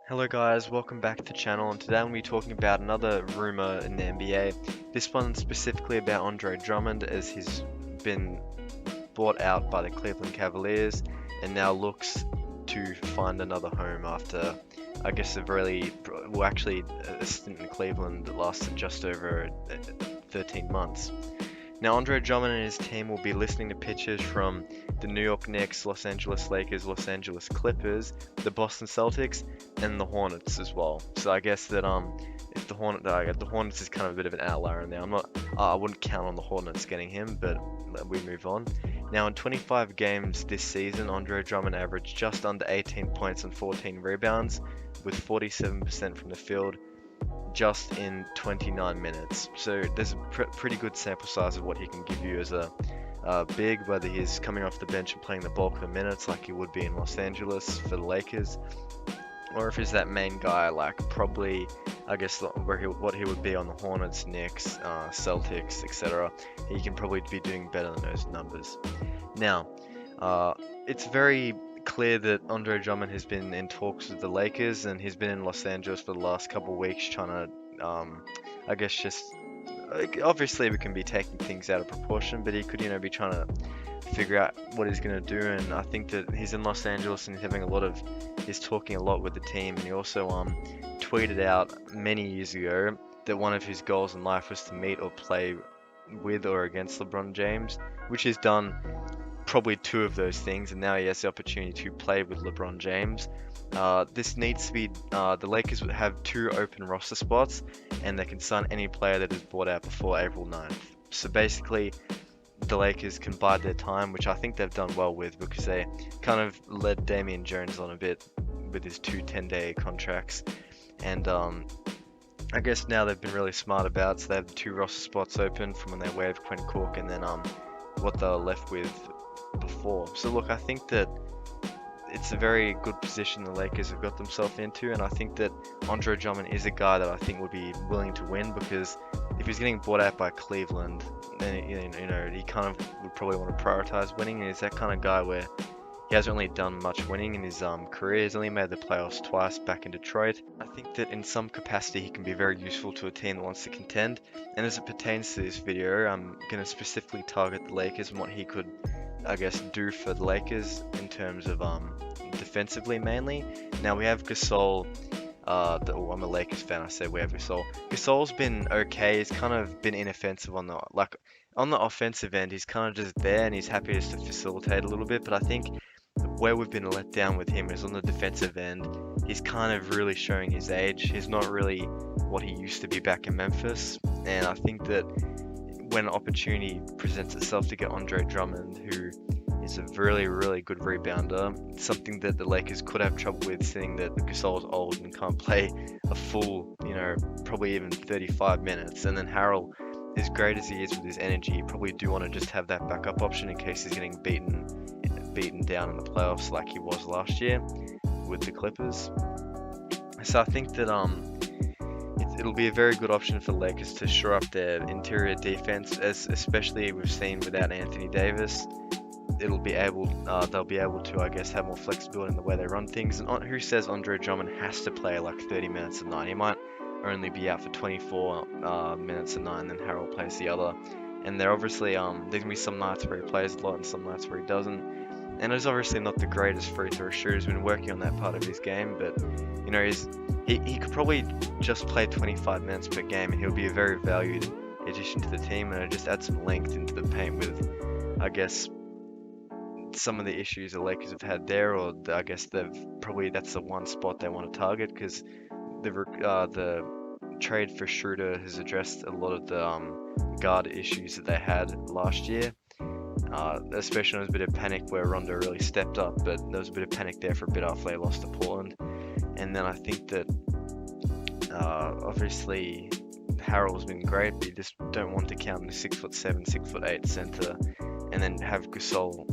Hello guys, welcome back to the channel, and today I'm going to be talking about another rumor in the NBA. This one specifically about Andre Drummond, as he's been bought out by the Cleveland Cavaliers and now looks to find another home after, I guess, a stint in Cleveland that lasted just over 13 months. Now, Andre Drummond and his team will be listening to pitches from the New York Knicks, Los Angeles Lakers, Los Angeles Clippers, the Boston Celtics, and the Hornets as well. So I guess that if the Hornets is kind of a bit of an outlier in there. I wouldn't count on the Hornets getting him, but we move on. Now, in 25 games this season, Andre Drummond averaged just under 18 points and 14 rebounds, with 47% from the field, just in 29 minutes. So there's a pretty good sample size of what he can give you as a big, whether he's coming off the bench and playing the bulk of the minutes like he would be in Los Angeles for the Lakers, or if he's that main guy, like probably, I guess, what he would be on the Hornets, Knicks, Celtics, etc. He can probably be doing better than those numbers. Now, it's very clear that Andre Drummond has been in talks with the Lakers, and he's been in Los Angeles for the last couple of weeks trying to, I guess, just obviously we can be taking things out of proportion, but he could, be trying to figure out what he's going to do. And I think that he's in Los Angeles and he's talking a lot with the team. And he also tweeted out many years ago that one of his goals in life was to meet or play with or against LeBron James, which he's done probably two of those things, and now he has the opportunity to play with LeBron James. This needs to be, the Lakers would have 2 open roster spots, and they can sign any player that is bought out before April 9th. So basically, the Lakers can bide their time, which I think they've done well with, because they kind of led Damian Jones on a bit with his 2 10-day contracts. And I guess now they've been really smart about it, so they have the 2 roster spots open from when they waived Quinn Cook, and then what they're left with before. So look, I think that it's a very good position the Lakers have got themselves into, and I think that Andre Drummond is a guy that I think would be willing to win, because if he's getting bought out by Cleveland, then he kind of would probably want to prioritize winning. And he's that kind of guy where he hasn't really done much winning in his career. He's only made the playoffs twice back in Detroit. I think that in some capacity he can be very useful to a team that wants to contend. And as it pertains to this video, I'm going to specifically target the Lakers and what he could, I guess, do for the Lakers in terms of defensively mainly. Now we have Gasol. I'm a Lakers fan. I say we have Gasol. Gasol's been okay. He's kind of been inoffensive on the offensive end. He's kind of just there, and he's happy just to facilitate a little bit. But I think where we've been let down with him is on the defensive end. He's kind of really showing his age. He's not really what he used to be back in Memphis. And I think that when an opportunity presents itself to get Andre Drummond, who is a really, really good rebounder, something that the Lakers could have trouble with, seeing that Gasol's old and can't play a full, probably even 35 minutes. And then Harrell, as great as he is with his energy, you probably do want to just have that backup option in case he's getting beaten down in the playoffs like he was last year with the Clippers. So I think that it'll be a very good option for the Lakers to shore up their interior defense, as especially we've seen without Anthony Davis. They'll be able to, I guess, have more flexibility in the way they run things. And who says Andre Drummond has to play like 30 minutes a night? He might only be out for 24 minutes a night, and then Harrell plays the other. And they're obviously there's gonna be some nights where he plays a lot and some nights where he doesn't. And he's obviously not the greatest free throw shooter. He's been working on that part of his game, but he could probably just play 25 minutes per game, and he'll be a very valued addition to the team, and it'll just add some length into the paint with, I guess, some of the issues the Lakers have had there, or I guess that's the one spot they want to target, because the trade for Schroeder has addressed a lot of the guard issues that they had last year. Especially there was a bit of panic where Rondo really stepped up, but there was a bit of panic there for a bit after they lost to Portland. And then I think that obviously Harrell's been great, but you just don't want to count the 6'7", 6'8" center, and then have Gasol,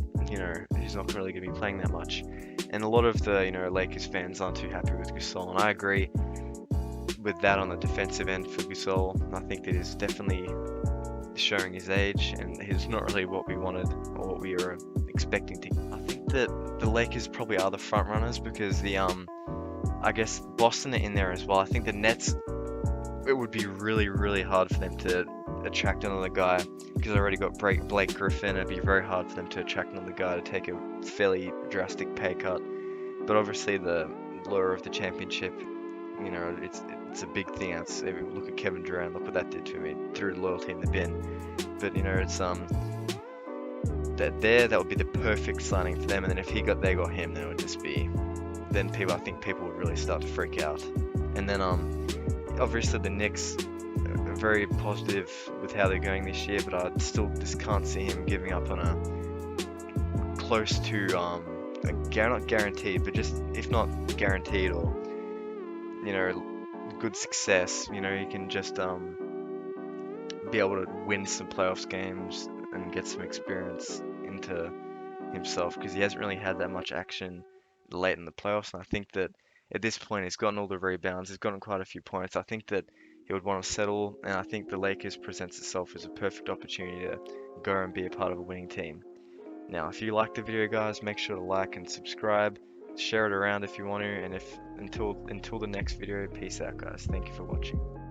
he's not really going to be playing that much. And a lot of the Lakers fans aren't too happy with Gasol, and I agree with that on the defensive end for Gasol. I think that he's definitely showing his age, and he's not really what we wanted or what we were expecting to. I think that the Lakers probably are the front runners, because I guess Boston are in there as well. I think the Nets, it would be really, really hard for them to attract another guy because they already got Blake Griffin. It'd be very hard for them to attract another guy to take a fairly drastic pay cut. But obviously, the lure of the championship, you know, it's a big thing. Look at Kevin Durant. Look what that did to me. Threw loyalty in the bin. But you know, it's that would be the perfect signing for them. And then if they got him, then it would just be then I think people would really start to freak out. And then obviously the Knicks are very positive with how they're going this year, but I still just can't see him giving up on a close to not guaranteed, but just if not guaranteed or you know good success. You know, he can just be able to win some playoffs games and get some experience into himself because he hasn't really had that much action late in the playoffs. And I think that at this point, he's gotten all the rebounds, he's gotten quite a few points. I think that he would want to settle, and I think the Lakers presents itself as a perfect opportunity to go and be a part of a winning team. Now, if you like the video, guys, make sure to like and subscribe, share it around if you want to, and if until the next video, peace out, guys. Thank you for watching.